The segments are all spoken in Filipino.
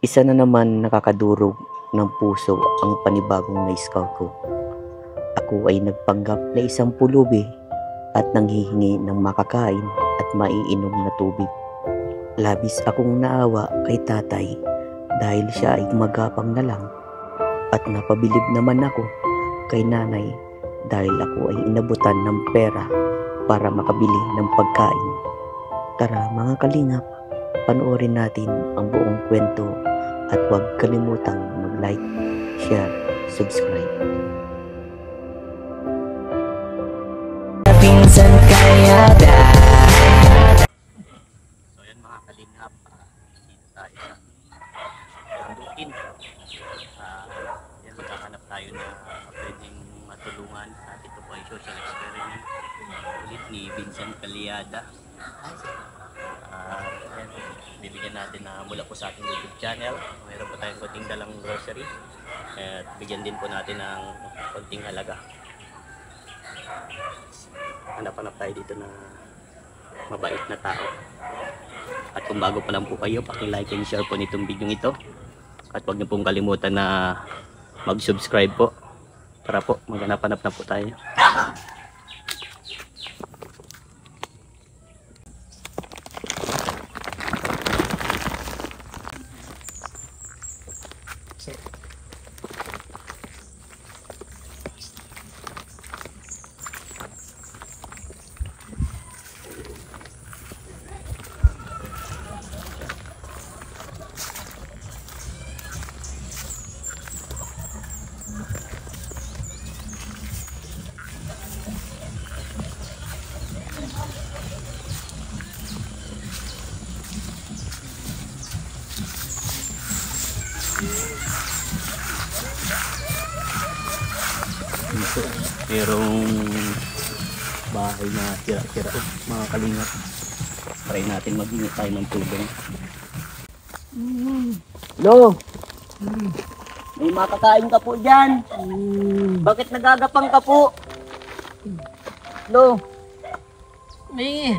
Isa na naman nakakadurog ng puso ang panibagong na-scout ko. Ako ay nagpanggap na isang pulubi at nanghihingi ng makakain at maiinom na tubig. Labis akong naawa kay tatay dahil siya ay gumagapang na lang, at napabilib naman ako kay nanay dahil ako ay inabutan ng pera para makabili ng pagkain. Tara mga kalingap, panoorin natin ang buong kwento at huwag kalimutang mag-like, share, subscribe. Pinsan kaya So yan mga kalingap, dito tayo sa Dukin. Yan, magkakanap tayo na pwedeng matulungan at ito po ay social experiment ulit ni Vincent Calyada. Yan, bibigyan natin na mula po sa ating YouTube channel. Mayroon po tayong konting dalang grocery at bigyan din po natin ng konting halaga. Hanap-hanap tayo dito na mabait na tao. At kung bago pa lang po kayo, paki-like and share po nitong video ito. At huwag niyo pong kalimutan na mag-subscribe po para po maghanap-hanap na po tayo. Dito, merong bahay na sira-sira mga kalingap. Try natin mag-ingat tayo ng tulong. Lo! May makakain ka po dyan. Bakit nagagapang ka po? Lo! May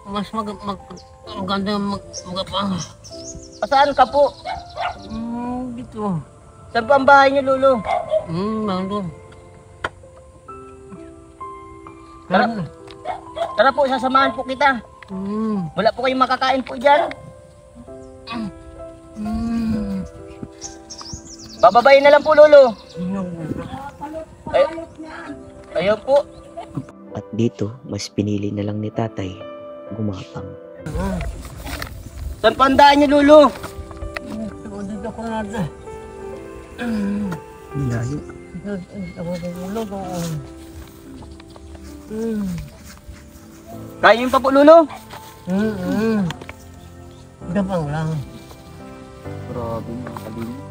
mas maganda magapang. Saan ka po? Dito. Saan po ang bahay niyo, Lolo? Doon. Tara po, sasamahan po kita. Wala po kayong makakain po dyan. Bababayin na lang po, Lolo. Ayaw po. At dito, mas pinili na lang ni tatay gumapang. Saan pa ang daan niyo, Lolo? Dito ko natin. Layo. Kaya yung pa po, Lolo? Gapang lang. Grabe mga kalingap.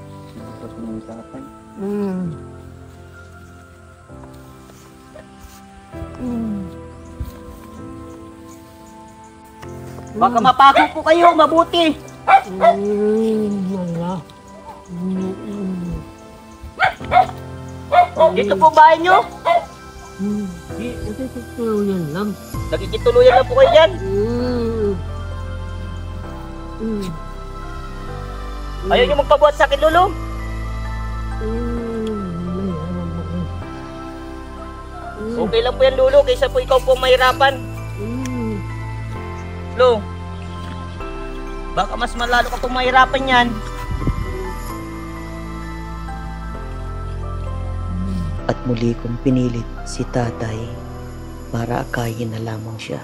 Tapos ng tatay. Baka mapako po kayo, mabuti. Wala. Dito po bahay nyo. Ito tutulungan lang. Nagkikituluyan lang po kayo dyan. Ayaw nyo magpabuhat sa akin, Lolo. Okay lang po yan, Lolo, kaysa po ikaw po mahirapan. Lo, baka mas malalo ka po mahirapan yan. At muli kong pinilit si tatay para akayin na lamang siya.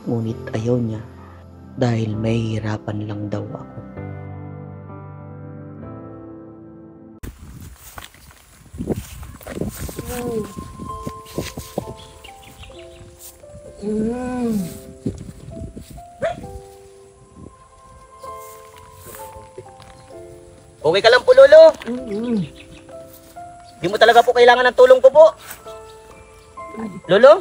Ngunit ayaw niya dahil mahihirapan lang daw ako. Okay ka lang po, Lolo? Di mo talaga po kailangan ng tulong ko po. Lolo?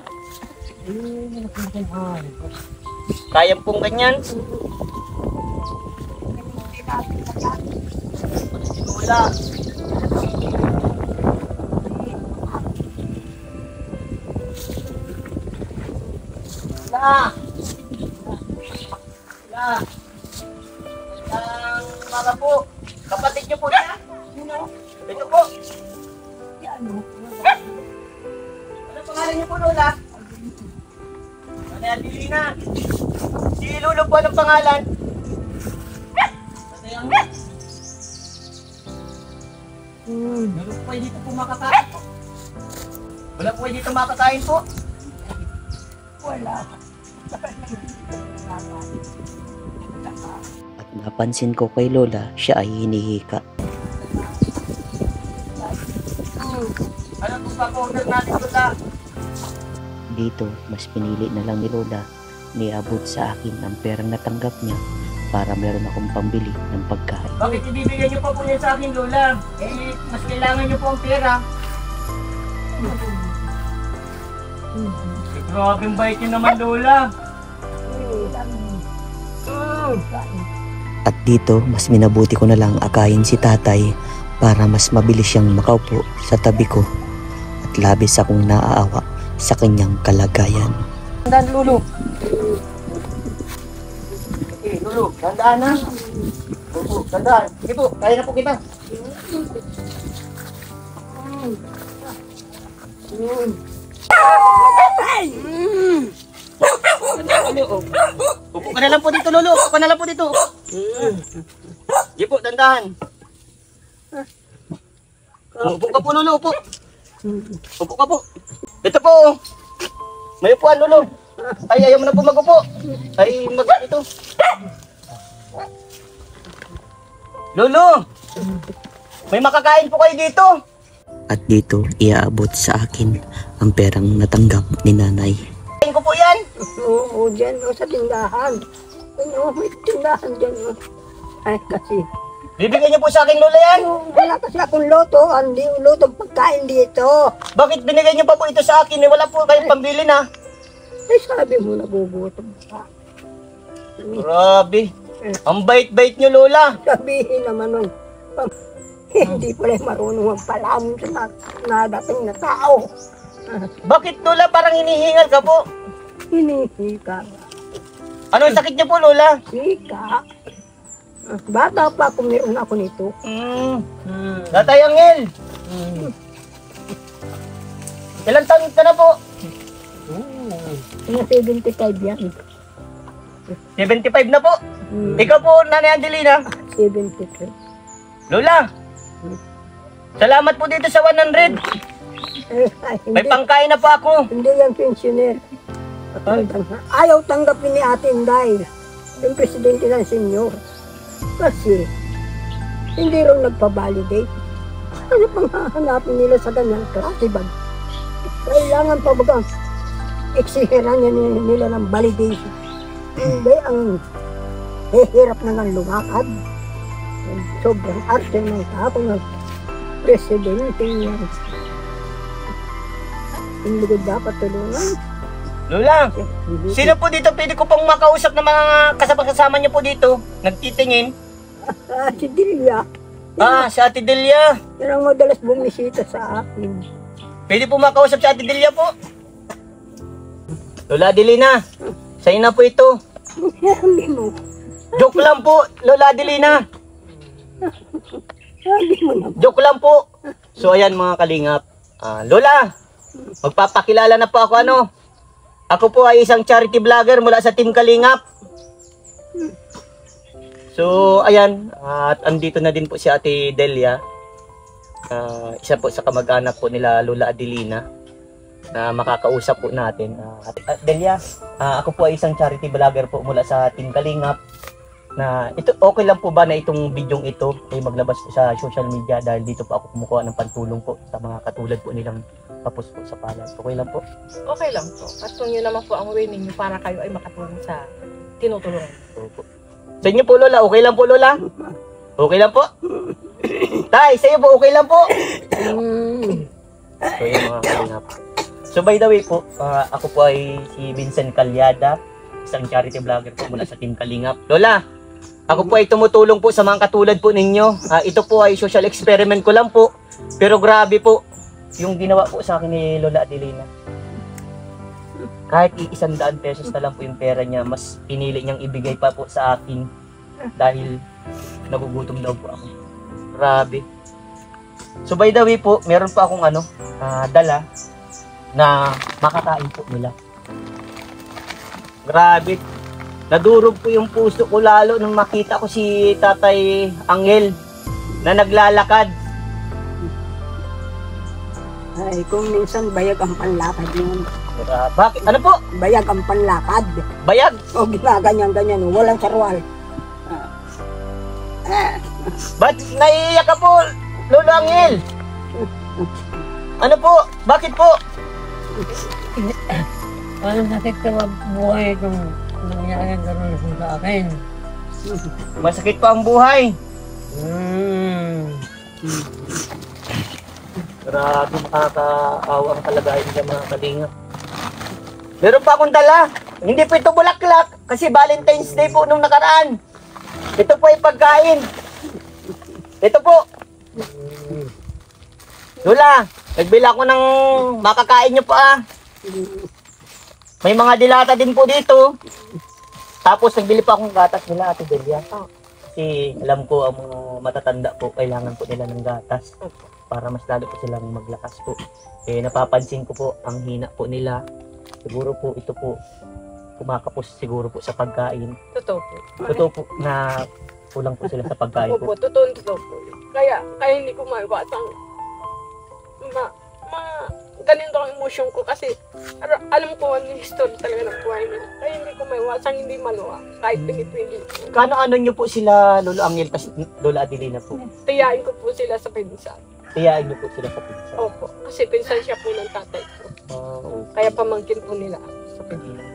Kaya pong ganyan. Wala. Wala. Wala. Ang mga po. Kapatid niyo po siya? Ito po. Ano pangalan niyo po, Lola? Tatay Adelina. Si Lolo po, anong pangalan? Tatay Angel. Lolo po kayo dito po makakain po. Wala po kayo dito makakain po. Wala. At napansin ko kay Lola, siya ay hinihika. Ano po pa order natin, Lola? Dito, mas pinili na lang ni Lola, niabot sa akin ang perang natanggap niya para meron akong pambili ng pagkain. Bakit ibibigay niyo pa po yan sa akin, Lola? Eh, mas kailangan niyo po ang pera. Grabing bait niyo naman, Lola. At dito, mas minabuti ko na lang akayin si tatay para mas mabilis siyang makaupo sa tabi ko at labis akong naaawa sa kanyang kalagayan. Tandaan, Lulu. Okay, Lulu, tandaan na. Opo, tandaan. Sige po, kaya na po kita. Upo ka na lang po dito, Lolo. Upo ka na lang po dito. Sige po, tandaan. Upo ka po, Lolo. Upo. Upo ka po. Ito po. May upuan, Lolo. Ay, ayaw mo na po mag-upo. Ay, ito. Lolo! May makakain po kayo dito. At dito, iaabot sa akin ang perang natanggap ni nanay. Kain ko po yan. Oo, dyan o sa tindahan. Oo, may tindahan dyan o. Ay, kasi. Bibigyan niyo po sa akin, Lola, yan. Wala kasi akong loto. Hindi lotong pagkain dito. Bakit binigay niyo pa po ito sa akin? Wala po kayong pambili na. Ay, sabi mo nagugutom ka. Grabe. Ang bait-bait niyo, Lola. Sabihin naman nun. Hindi pala marunong magpalamon sa nadating na tao. Bakit, Lola? Parang hinihingal ka po. Hinihika. Anong sakit niyo po, Lola? Hika. Bata pa kung meron ako nito. Tatay Angel. Ilang taon ka na po? Mga 75 yan. 75 na po. Ikaw po, Nanay Adelina. 73. Lola, salamat po dito sa 100. May pangkain na po ako. Hindi yan pensioner. Ayaw tanggapin ni Ate Inday, yung presidente ng senyor. Kasi, hindi rin nagpa-validate. Ano pang hahanapin nila sa ganyan karasibag? Kailangan pa bagang eksiheran nila ng validation. Hindi ang hihirap na ng lumakad. Sobrang arte ng tao ng presidente yan. Hindi ko dapat tulungan. Lola, sino po dito pwede ko pong makausap ng mga kasama niyo po dito? Nagtitingin? Si Delia. Si Ate Delia. Yan ang madalas bumisita sa akin. Pwede po makausap si Ate Delia po? Lola Adelina, sa'yo na po ito. Sabi mo. Joke lang po, Lola Adelina. Sabi mo na. Joke lang po. So ayan mga kalingap. Lola, magpapakilala na po ako Ako po ay isang charity vlogger mula sa Team Kalingap. So ayan, at andito na din po si Ate Delia. Isa po sa kamag-anak po nila Lola Adelina na makakausap po natin. Ate Delia, ako po ay isang charity vlogger po mula sa Team Kalingap. Na ito, okay lang po ba na itong bidyong ito ay maglabas sa social media dahil dito po ako kumukuha ng pantulong po sa mga katulad po nilang tapos po sa palad. Okay lang po? Okay lang po. At kung yun naman po ang way ninyo para kayo ay makatulong sa tinutulungan. Opo. Sa inyo po, Lola, okay lang po, Lola? Okay lang po? Tay, sa iyo po, okay lang po? So yun mga kalingap. So by the way po, ako po ay si Vincent Calyada, isang charity vlogger po mula sa Team Kalingap. Lola, ako po ay tumutulong po sa mga katulad po ninyo. Ito po ay social experiment ko lang po. Pero grabe po, yung ginawa po sa akin ni Lola Adelina. Kahit 100 pesos na lang po yung pera niya, mas pinili niyang ibigay pa po sa akin dahil nagugutom daw po ako. Grabe. So by the way po, meron pa akong dala na makakain po nila. Grabe. Nadurog po yung puso ko lalo nung makita ko si Tatay Angel na naglalakad. Ay, kung minsan bayag ang panlakad yun. Bakit? Ano po? Bayag ang panlakad. Bayag? O ginaganyan-ganyan, walang sarwal. Ba't naiiyak ka po, Lolo Angel? Ano po? Bakit po? Parang sakit ka buhay kung nangyari ganun sa akin. Masakit pa ang buhay. Grabe, makakaawa ang kalagayan niya mga kalingap. Meron pa akong dala. Hindi po ito bulaklak kasi Valentine's Day po nung nakaraan. Ito po ay pagkain. Ito po. Lola, nagbila ko ng makakain nyo pa. May mga dilata din po dito. Tapos nagbili pa akong gatas nila, Ate Delia. Kasi alam ko ang mga matatanda po, kailangan po nila ng gatas. Para mas lalo po silang maglakas po. Eh, napapansin ko po, ang hina po nila. Siguro po, ito po, kumakapos siguro po sa pagkain. Totoo po. Totoo po na kulang po sila sa pagkain po. Opo, totoo po. Kaya hindi ko maiwasang ganito ang emosyon ko kasi alam ko ano yung history talaga ng buhay nila. Kaya hindi ko maiwasang hindi maluwa kahit pinipili. Kano-ano nyo po sila, Lolo Angel, kasi Lola Adelina po? Tiyain ko po sila sa pinsan. Tiyain nyo po sila sa pinsan. Opo, kasi pinsan siya po ng tatay ko. Kaya pamangkin po nila sa pinsan.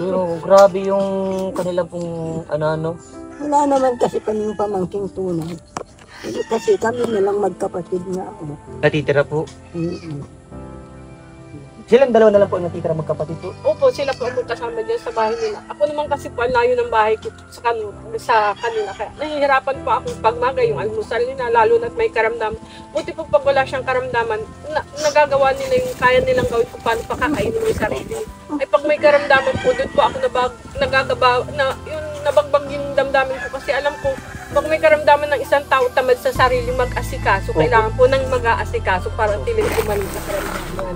So, grabe yung kanila pong ano. Wala naman kasi kaming pamangking tunay. Kasi kami nalang magkapatid nga. Natitira po. Mm-mm. Silang dalawa na lang po ang natitira magkapatid po. Opo, sila po ang kasama dyan sa bahay nila. Ako naman kasi po, ang layo ng bahay ko sa kanila. Kaya nahihirapan po ako pagmaga yung almusal nila, lalo na't may karamdaman. Buti po pag wala siyang karamdaman, nagagawa nila yung kaya nilang gawin kung paano pakakainin yung sarili. Ay pag may karamdaman po, doon po ako yung nabagbag yung damdamin ko kasi alam ko, pag may karamdaman ng isang tao tamad sa sarili mag-asikaso, kailangan po ng mag-aasikaso para tiling kumanin sa karamdaman.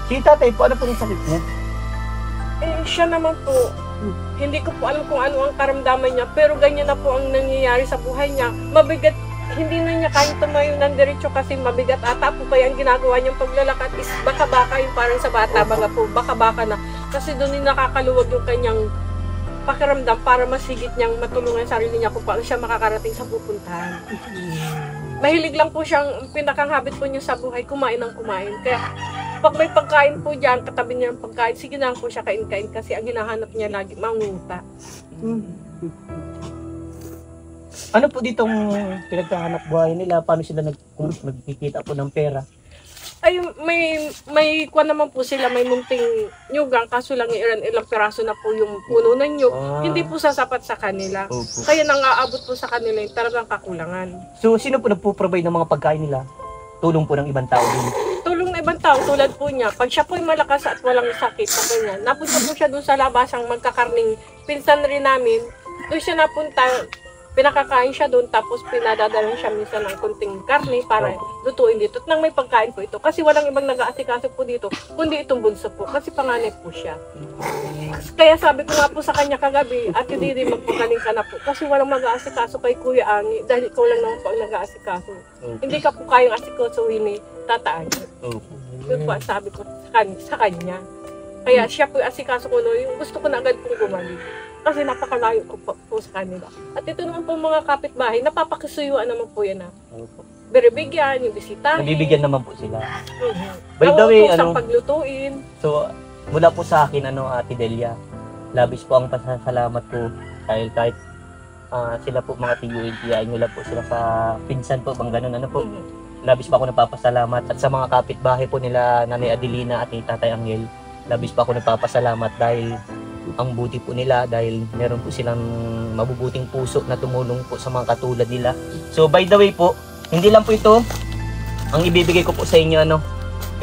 Si tatay po, ano po yung sakit niya? Eh, siya naman po, hindi ko po alam kung ano ang karamdaman niya, pero ganyan na po ang nangyayari sa buhay niya. Mabigat, hindi na niya kayang tumayo ng diretso kasi mabigat ata po kaya ang ginagawa niyang paglalakad is baka-baka yung parang sa bata, mga po, baka-baka na. Kasi doon yung nakakaluwag yung kanyang pakiramdam para masigit niyang matulungan sa sarili niya kung paano siya makakarating sa pupuntahan. Mahilig lang po siyang, pinakang habit po niya sa buhay, kumain ng kumain. Kaya pag may pagkain po dyan, katabi niya ng pagkain, sige na po siya kain-kain kasi ang hinahanap niya lagi, manguta. Ano po ditong pinagkahanap buhay nila? Paano sila nagkikita po ng pera? Ay, may kuwan naman po sila, may munting nyugang, kaso lang ilang piraso na po yung puno ng nyug. Hindi po sasapat sa kanila. Opo. Kaya nang-aabot po sa kanila yung talagang kakulangan. So, sino po nagpo-provide ng mga pagkain nila? Tulong po ng ibang tao din. Tulong na ibang tao tulad po niya, pag siya po ay malakas at walang sakit sa kanya, napunta po siya doon sa labasang magkakarning pinsan rin namin, doon siya napunta, pinakakain siya doon, tapos pinadadalan siya minsan ng kunting karne para lutuin dito. At nang may pagkain po ito, kasi walang ibang nag-aasikaso po dito, kundi itong bunso po, kasi panganay po siya. Kaya sabi ko nga po sa kanya kagabi, Ate Didi, magpagaling ka na po, kasi walang mag-aasikaso kay Kuya Angi, dahil ikaw lang naman po ang nag-aasikaso. Hindi ka po kayang asikasuhin ni Tataan. Yun po ang sabi ko sa kanya. Kaya siya po yung asikaso ko no, yung gusto ko na agad pong gumaling. Kasi napakalayo ko po sa kanila. At ito naman po mga kapitbahay, napapakisuyuan naman po yan na. Biribigyan, yung bisitahin. Nabibigyan naman po sila. Mm-hmm. By the way, Ang paglutuin. So, mula po sa akin, Ate Delia, labis po ang pasasalamat ko dahil kahit sila po mga TUNTI, nyo lang po sila sa pinsan po, bang ganun, po. Labis pa ako nagpapasalamat at sa mga kapitbahay po nila Nanay Adelina at ni Tatay Angel, labis pa ako nagpapasalamat dahil ang buti po nila dahil meron po silang mabubuting puso na tumulong po sa mga katulad nila. So by the way po, hindi lang po ito ang ibibigay ko po sa inyo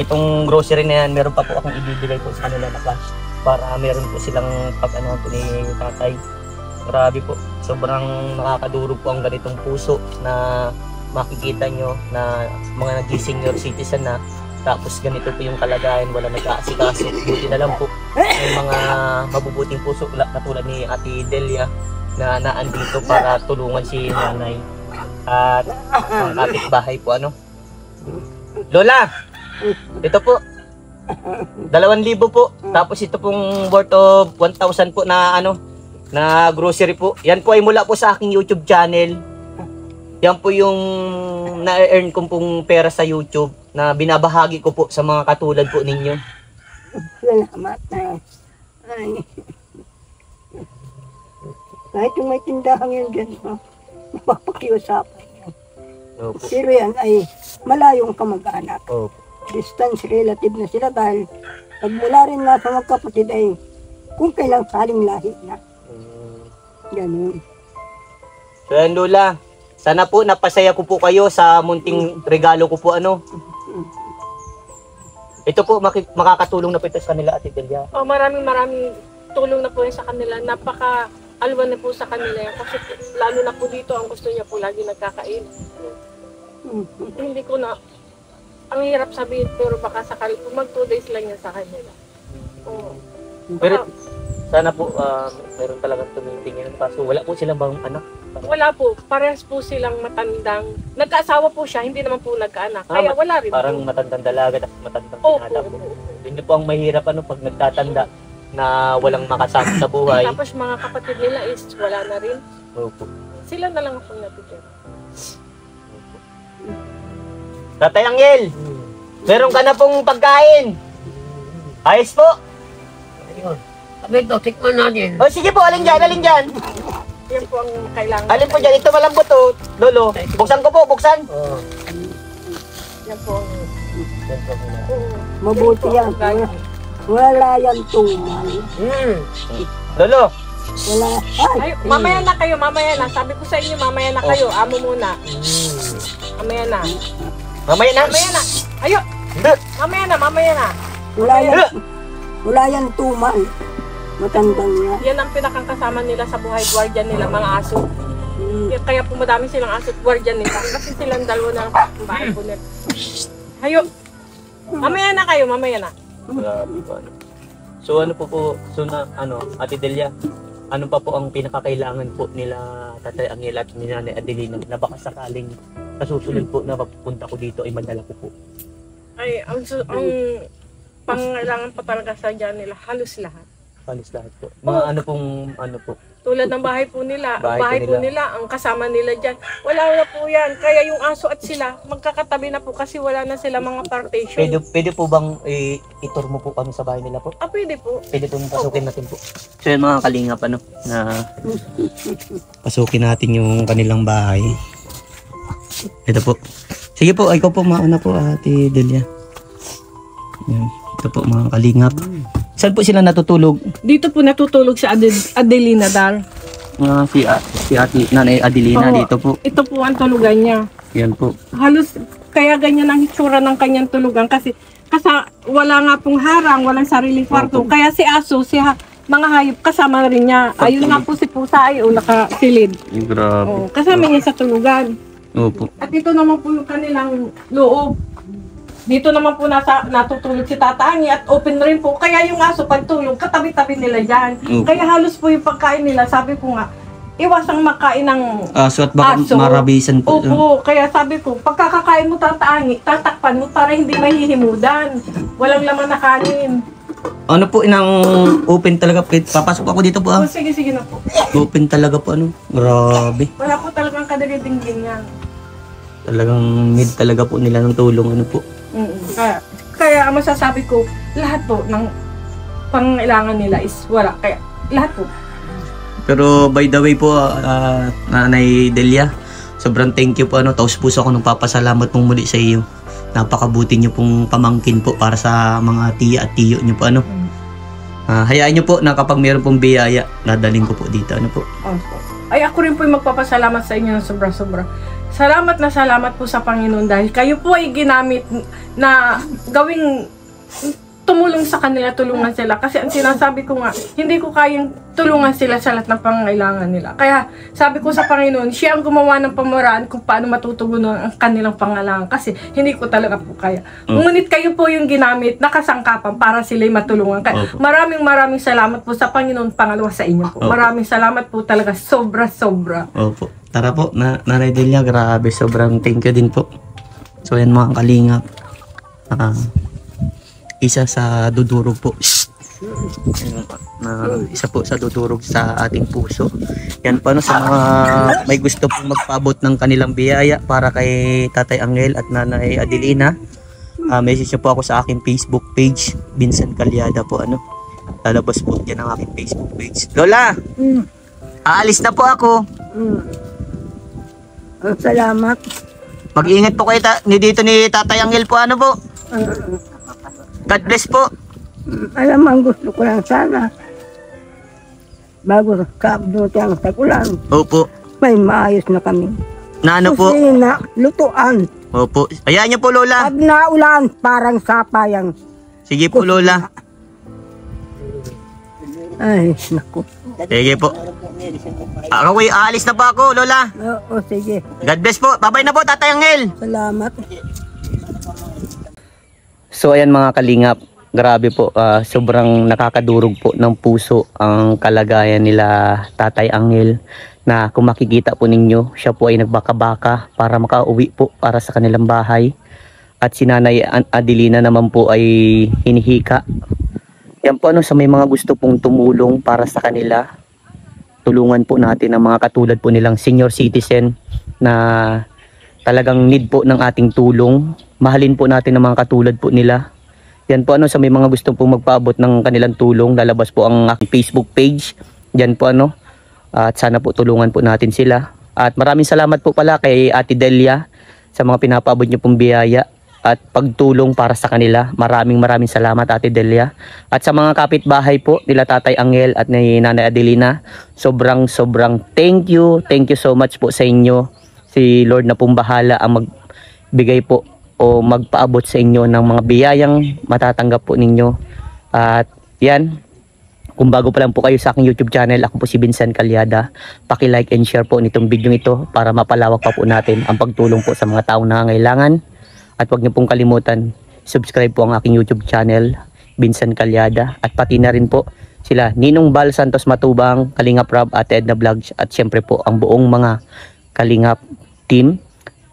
itong grocery na yan, meron pa po akong ibibigay po sa kanila na cash para meron po silang pag-anuhan po ni Tatay. Grabe po. sobrang nakakadurog po ang ganitong puso na makikita nyo na mga naging senior citizen na tapos ganito po yung kalagayan, wala nag-aasikaso. Buti na lang po may mga mabubuting puso katulad ni Ate Delia na naandito para tulungan si nanay at ang kapitbahay po ano. Lola, ito po 2,000 po, tapos ito pong worth of 1,000 po na ano na grocery po. Yan po ay mula po sa aking YouTube channel. Yan po yung na-earn ko pong pera sa YouTube na binabahagi ko po sa mga katulad po ninyo. Salamat na. Ay. Kahit yung may tindahan yun dyan, mapapakiusapan yun. Opo. Pero yan ay malayong kamag-anak. Opo. Distance relative na sila dahil pagmula rin nga sa magkapatid ay kung kailang saling lahi na. Ganun. So yan Lola, sana po napasaya ko po kayo sa munting regalo ko po ano. Ito po makakatulong na po ito sa kanila Ate Delia. Oh, maraming tulong na po yan sa kanila. Napaka-alwan na po sa kanila yan. Kasi lalo na po dito, ang gusto niya po lagi nagkakain. Hindi ko na, ang hirap sabihin, pero baka sakali, kung mag 2 days lang yan sa kanila. Oo. Pero sana po meron talagang tumitingin. Kaso wala po silang bang anak? Wala po, parehas po silang matandang, nagkaasawa po siya, hindi naman po nagkaanak. Kaya wala rin Parang po. matandang dalaga at matandang Opo, pinada po. opo. Yun po ang mahirap ano pag nagtatanda na walang makasama sa buhay. Tapos mga kapatid nila is wala na rin. Opo. Sila na lang ako natitira. Tatay Angel, meron ka na pong pagkain. Ayos po. Sabi ito, tikman natin. O sige po, alin dyan, alin dyan. Yan po ang kailangan. Alin po dyan, ito malambot to, Lolo. Buksan ko po, buksan. Oh. Yan po ang... Oo. Mabuti yan. Wala yan tumal. Lolo, Wala. Ay, mamaya na kayo, mamaya na. Sabi ko sa inyo, mamaya na kayo. Amo muna. Mamaya na. mamaya na. Mamaya na. Ayo, Hindi. mamaya na, mamaya na. Wala yan tumal. Matandang nga. Yan ang pinakang kasama nila sa buhay, guardian nila, mga aso. Kaya po madami silang aso at guardian nila. Kasi silang dalawa na bahay po nila. Hayo. Mamaya na kayo, mamaya na. Grabe po, ano. So ano po, so na, ano, Ate Delia, ano pa po ang pinakakailangan po nila Tatay Angel at ni Nanay Adelina na baka sakaling sa susunod po na mapupunta ko dito ay madala ko po. Ay, ang pangailangan pa talaga sa dyan nila, halos lahat. Halos lahat po. Mga ano pong, ano po. Tulad ng bahay po nila, ang Bahay bahay po po nila, ang kasama nila dyan, wala na po yan. Kaya yung aso at sila, magkakatabi na po kasi wala na sila mga partition. Pwede po bang itur mo po kami sa bahay nila po? Ah, pwede po. Pwede pong pasukin natin po. So yan mga kalingap ano, na pasukin natin yung kanilang bahay. Ito po. Sige po, ikaw po mauna po Ate Delia. Yan. Ito po mga kalingap. Saan po sila natutulog? Dito po natutulog si Adelina Dar. Si Ate Nanay Adelina Oo. dito po. Ito po ang tulugan niya. Yan po. Halos kaya ganyan ang hitsura ng kanyang tulugan kasi wala nga pong harang, walang sariling kwarto. Opo. Kaya si aso, mga hayop kasama rin niya. Ayun nga po si pusa ay nakasilid. Grabe. Kasama niya sa tulugan. Opo. At ito naman po yung kanilang loob. Dito naman po natutulog si Tatangi at open rin po. Kaya yung aso pagtulog, katabi-tabi nila dyan. Kaya halos po yung pagkain nila, sabi ko nga, iwasang makain ng Aso at baka aso. marabisan po. Opo, kaya sabi ko, pagkakakain mo Tatangi, tatakpan mo para hindi mahihimudan. Walang laman na kanin. Ano po, inang open talaga. Papasok ako dito po Oh, sige na po. Open talaga po ano. Grabe. Wala po talagang kadagidinggin yan. Talagang need talaga po nila ng tulong ano po. Kaya ang masasabi ko, lahat po ng pangailangan nila is wala. Kaya lahat po. Pero by the way po, Nanay Delia, sobrang thank you po ano. Taos puso ako nung papasalamat pong muli sa iyo. Napakabuti niyo pong pamangkin po para sa mga tiya at tiyo niyo po ano. Hayaan niyo po na kapag mayroon pong biyaya, dadaling ko po dito ano po. Ay ako rin po yung magpapasalamat sa inyo ng sobra-sobra. Salamat po sa Panginoon dahil kayo po ay ginamit na gawing tumulong sa kanila, tulungan sila. Kasi ang sinasabi ko nga, hindi ko kayang tulungan sila sa lahat ng pangangailangan nila. Kaya sabi ko sa Panginoon, siya ang gumawa ng pamaraan kung paano matutugunan ang kanilang pangangailangan. Kasi hindi ko talaga po kaya. Ngunit kayo po yung ginamit na kasangkapan para sila'y matulungan. Kaya maraming salamat po sa Panginoon, pangalawa sa inyo po. Maraming salamat po talaga, sobra-sobra. Opo. Tara po, Nanay Delia, grabe, sobrang thank you din po. So yan mga kalingap. Isa sa dudurog po. Isa po sa dudurog sa ating puso. Yan po sa mga may gusto pong magpaabot ng kanilang biyaya para kay Tatay Angel at Nanay Adelina. Message nyo po ako sa aking Facebook page, Vincent Calyada po. Lalabas po dyan ang aking Facebook page. Lola! Aalis na po ako. Salamat. Mag-ingat po kayo dito ni Tatay Angel po. Po? God bless po. Alam mo, ang gusto ko lang sana, bago kaabot ang tagulan, Opo. may maayos na kami. Na ano po? Kusina, lutuan. Opo. Ayan niyo po, Lola. Pag naulan, parang sapayang. Sige po, Lola. Ay, naku. Sige po. Ako aalis na po ako, Lola. Oo, sige. God bless po. Babay na po, Tatay Angel. Salamat. So ayan mga kalingap, grabe po, sobrang nakakadurog po ng puso ang kalagayan nila Tatay Angel, na kung makikita po ninyo, siya po ay nagbaka-baka para makauwi po para sa kanilang bahay, at si Nanay Adelina naman po ay hinihika. Yan po sa may mga gusto pong tumulong para sa kanila, tulungan po natin ang mga katulad po nilang senior citizen na talagang need po ng ating tulong. Mahalin po natin ang mga katulad po nila. Yan po sa may mga gusto po magpaabot ng kanilang tulong, lalabas po ang aking Facebook page. Yan po at sana po tulungan po natin sila. At maraming salamat po pala kay Ate Delia sa mga pinapaabot niyo pong biyaya at pagtulong para sa kanila. Maraming salamat, Ate Delia. At sa mga kapitbahay po nila Tatay Angel at ni Nanay Adelina, sobrang thank you so much po sa inyo. Si Lord na pong bahala ang magbigay po o magpaabot sa inyo ng mga biyayang matatanggap po ninyo. At yan, kung bago pa lang po kayo sa aking YouTube channel, ako po si Vincent Calyada. Paki-like and share po nitong video ito para mapalawak pa po natin ang pagtulong po sa mga taong nangangailangan. At huwag niyo pong kalimutan, subscribe po ang aking YouTube channel, Vincent Calyada. At pati na rin po sila Ninong Bal Santos Matubang, Kalingap Rob, Ate Edna Vlogs, at syempre po ang buong mga Kalingap team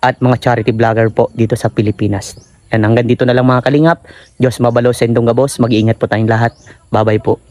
at mga charity vlogger po dito sa Pilipinas. Yan, hanggang dito na lang mga Kalingap. Diyos mabalo sa indong gabos. Mag-iingat po tayong lahat. Bye-bye po.